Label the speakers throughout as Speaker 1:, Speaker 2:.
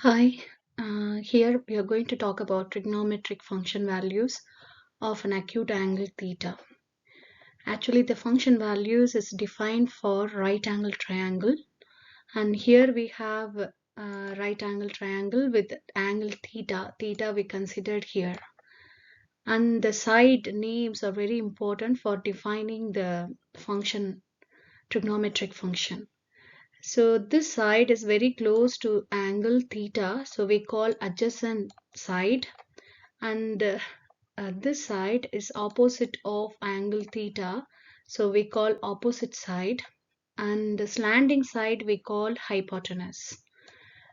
Speaker 1: Hi, here we are going to talk about trigonometric function values of an acute angle theta. Actually, the function values is defined for right angle triangle, and here we have right angle triangle with angle theta. Theta we considered here, and the side names are very important for defining the function trigonometric function. So this side is very close to angle theta, so we call adjacent side, and this side is opposite of angle theta, so we call opposite side, and the slanting side we call hypotenuse.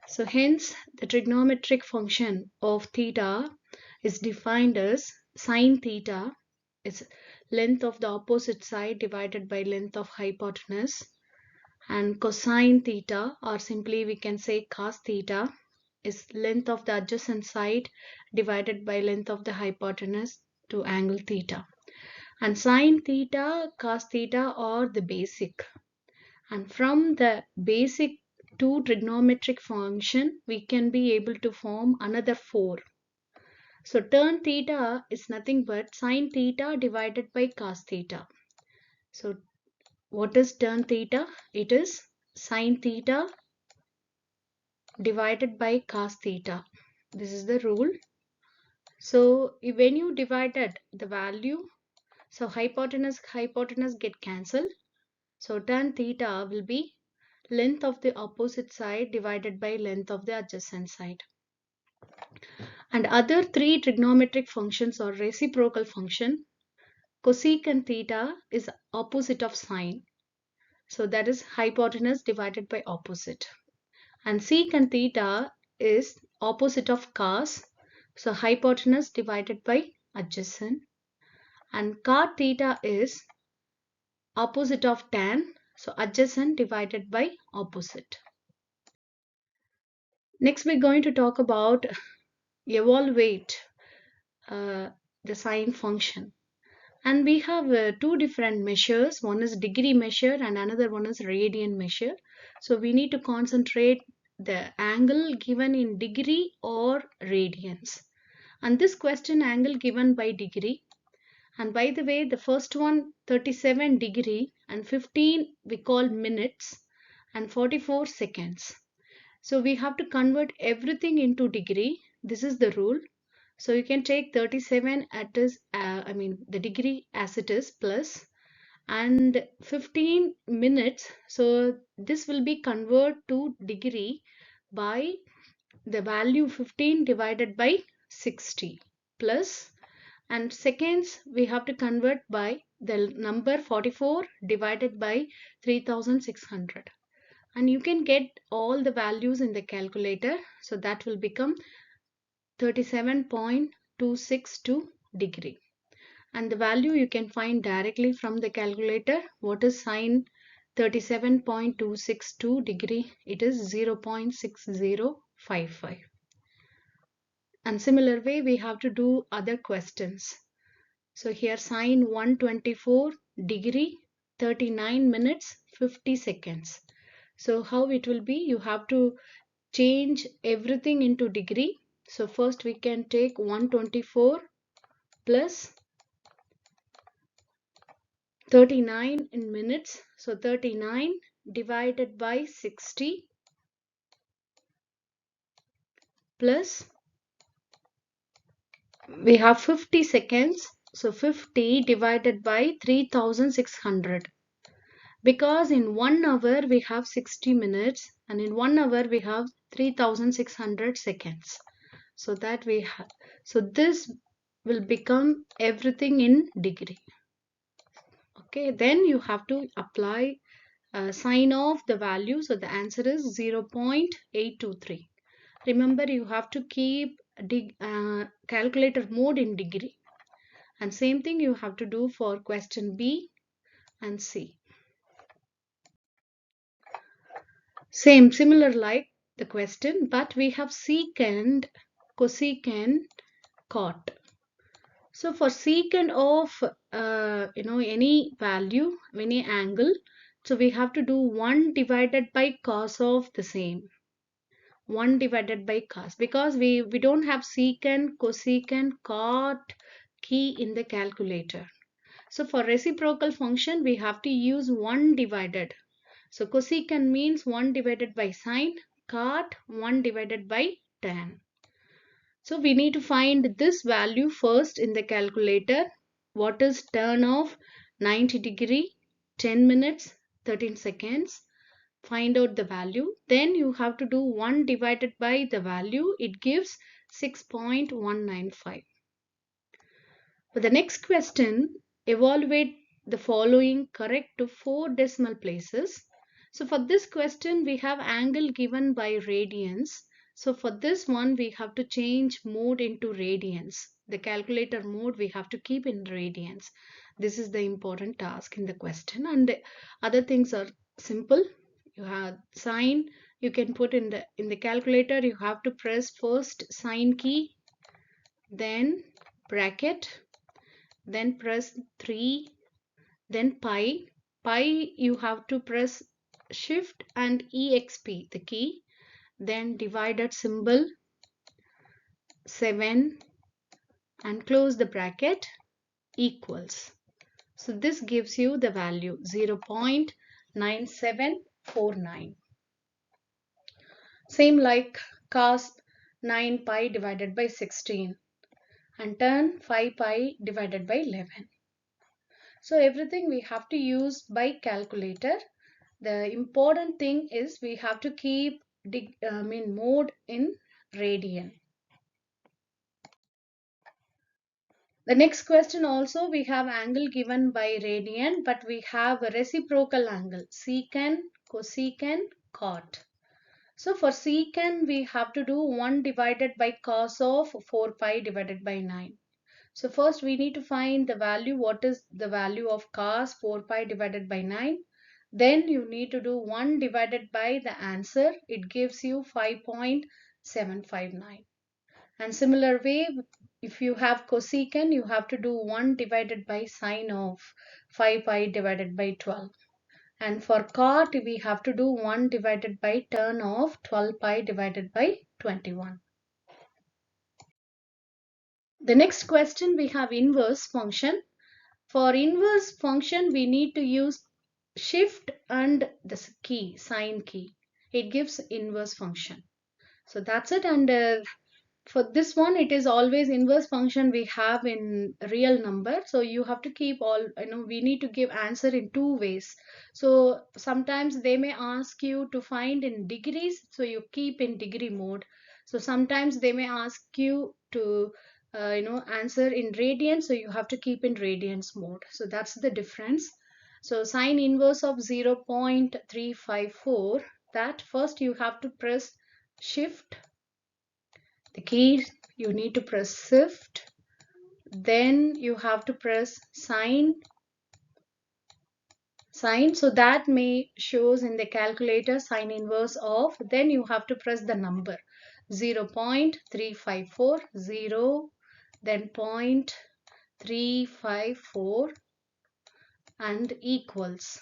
Speaker 1: So hence the trigonometric function of theta is defined as sine theta is length of the opposite side divided by length of hypotenuse, and cosine theta, or simply we can say cos theta, is length of the adjacent side divided by length of the hypotenuse to angle theta. And sine theta, cos theta are the basic. And from the basic two trigonometric function, we can be able to form another four. So tan theta is nothing but sine theta divided by cos theta. So what is tan theta? It is sine theta divided by cos theta. This is the rule. So when you divided the value, so hypotenuse get cancelled. So tan theta will be length of the opposite side divided by length of the adjacent side. And other three trigonometric functions are reciprocal function. Cosecant theta is opposite of sine. So that is hypotenuse divided by opposite. And secant theta is opposite of cos. So hypotenuse divided by adjacent. And cot theta is opposite of tan. So adjacent divided by opposite. Next we're going to talk about evaluate the sine function. And we have two different measures. One is degree measure and another one is radian measure. So we need to concentrate the angle given in degree or radians. And this question angle given by degree. And by the way, the first one 37 degree and 15 we call minutes and 44 seconds. So we have to convert everything into degree. This is the rule. So you can take 37 at is, the degree as it is plus, and 15 minutes. So this will be converted to degree by the value 15 divided by 60 plus, and seconds we have to convert by the number 44 divided by 3600, and you can get all the values in the calculator. So that will become 37.262 degree, and the value you can find directly from the calculator. What is sine 37.262 degree? It is 0.6055. And similar way we have to do other questions. So here sine 124 degree 39 minutes 50 seconds. So how it will be? You have to change everything into degree. So first we can take 124 plus 39 in minutes. So 39 divided by 60 plus we have 50 seconds. So 50 divided by 3600. Because in 1 hour we have 60 minutes and in 1 hour we have 3600 seconds. So that we have. So this will become everything in degree. Okay, then you have to apply sine of the value. So the answer is 0.823. Remember, you have to keep calculator mode in degree. And same thing you have to do for question B and C. Similar like the question, but we have secant, cosecant, cot. So for secant of any value, any angle, so we have to do 1 divided by cos of the same. 1 divided by cos, because we don't have secant, cosecant, cot key in the calculator. So for reciprocal function, we have to use 1 divided. So cosecant means 1 divided by sine, cot 1 divided by tan. So we need to find this value first in the calculator. What is tan of 90 degree, 10 minutes, 13 seconds? Find out the value. Then you have to do 1 divided by the value. It gives 6.195. For the next question, evaluate the following correct to 4 decimal places. So for this question, we have angle given by radians. So for this one, we have to change mode into radians. The calculator mode we have to keep in radians. This is the important task in the question, and the other things are simple. You have sine, you can put in the calculator. You have to press first sine key, then bracket, then press 3, then pi. Pi you have to press shift and exp the key, then divided symbol, 7, and close the bracket, equals. So this gives you the value 0.9749. Same like cos 9 pi divided by 16 and tan 5 pi divided by 11. So everything we have to use by calculator. The important thing is we have to keep mode in radian. The next question also, we have angle given by radian, but we have a reciprocal angle, secant, cosecant, cot. So for secant, we have to do 1 divided by cos of 4 pi divided by 9. So first we need to find the value. What is the value of cos 4 pi divided by 9? Then you need to do 1 divided by the answer. It gives you 5.759. And similar way, if you have cosecant, you have to do 1 divided by sine of 5 pi divided by 12. And for cot, we have to do 1 divided by tan of 12 pi divided by 21. The next question, we have inverse function. For inverse function, we need to use shift and the key, sign key. It gives inverse function. So that's it. And for this one, it is always inverse function we have in real number. So you have to keep all, we need to give answer in 2 ways. So sometimes they may ask you to find in degrees. So you keep in degree mode. So sometimes they may ask you to answer in radians, so you have to keep in radians mode. So that's the difference. So sine inverse of 0.354, that first you have to press shift, the key you need to press shift, then you have to press sine, so that may shows in the calculator sine inverse of, then you have to press the number 0.3540, then 0.354 and equals.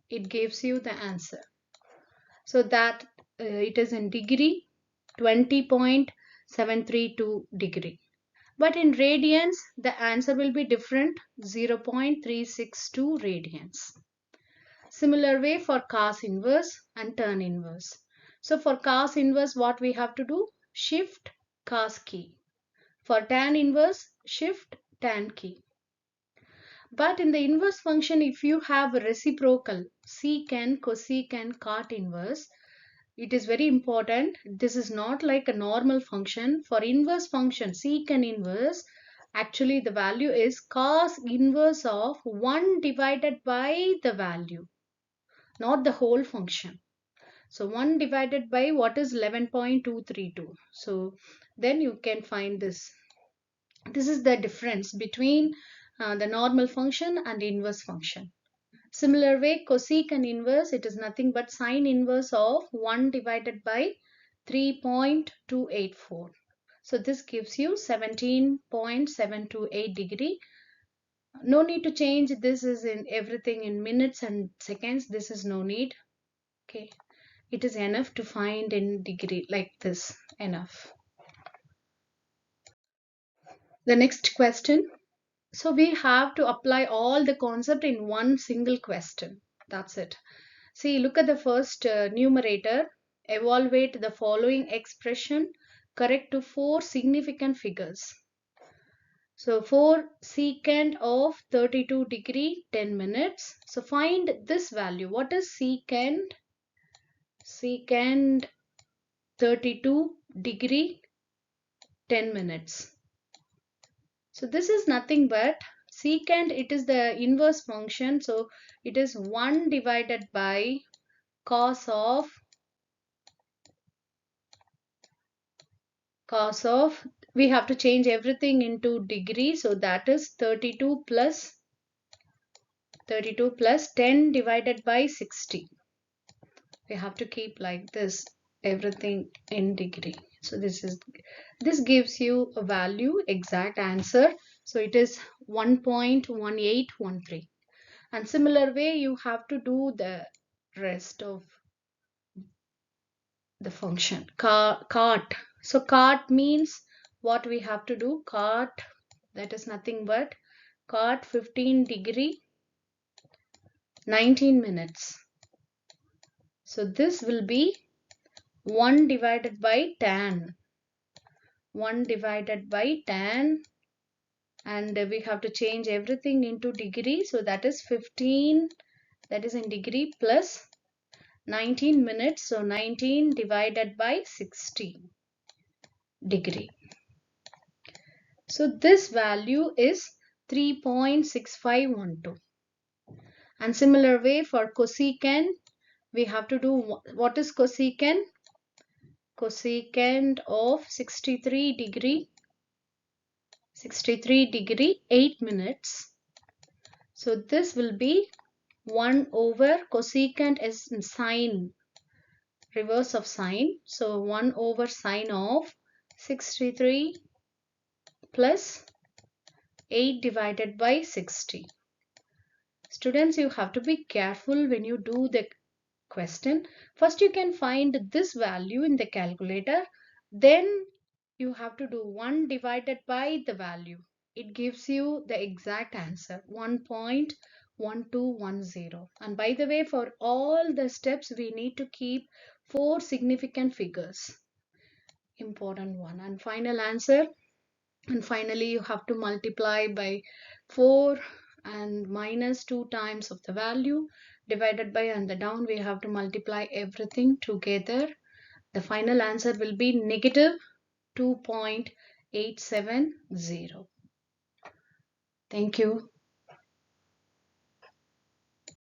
Speaker 1: It gives you the answer. So that it is in degree 20.732 degree. But in radians, the answer will be different, 0.362 radians. Similar way for cos inverse and tan inverse. So for cos inverse, what we have to do? Shift cos key. For tan inverse, shift tan key. But in the inverse function, if you have a reciprocal, secant, cosecant, cot inverse, it is very important. This is not like a normal function. For inverse function, secant inverse, actually the value is cos inverse of 1 divided by the value, not the whole function. So 1 divided by what is 11.232. So then you can find this. This is the difference between the normal function and inverse function. Similar way, cosecant inverse, it is nothing but sine inverse of 1 divided by 3.284. So this gives you 17.728 degree. No need to change. This is in everything in minutes and seconds. This is no need. Okay. it is enough to find in degree like this, enough. The next question. So we have to apply all the concept in one single question. That's it. See, look at the first numerator. Evaluate the following expression correct to 4 significant figures. So 4 secant of 32 degree 10 minutes. So find this value. What is secant? Secant 32 degree 10 minutes. So this is nothing but secant, it is the inverse function. So it is 1 divided by cos of we have to change everything into degree. So that is 32 plus 10 divided by 60. We have to keep like this, everything in degree. So this gives you a value, exact answer. So it is 1.1813. And similar way you have to do the rest of the function. Cot. So cot means what we have to do? Cot, that is nothing but cot 15 degree 19 minutes. So this will be 1 divided by tan. 1 divided by tan, and we have to change everything into degree. So that is 15, that is in degree, plus 19 minutes. So 19 divided by 60 degree. So this value is 3.6512. And similar way for cosecant, we have to do, what is cosecant? Cosecant of 63 degree 8 minutes. So this will be 1 over cosecant is sine, reverse of sine. So 1 over sine of 63 plus 8 divided by 60. Students, you have to be careful when you do the question. First you can find this value in the calculator, then you have to do 1 divided by the value. It gives you the exact answer, 1.1210. And by the way, for all the steps we need to keep 4 significant figures, important one. And final answer, and finally you have to multiply by 4 and minus 2 times of the value divided by, and the down we have to multiply everything together. The final answer will be negative 2.870. Thank you.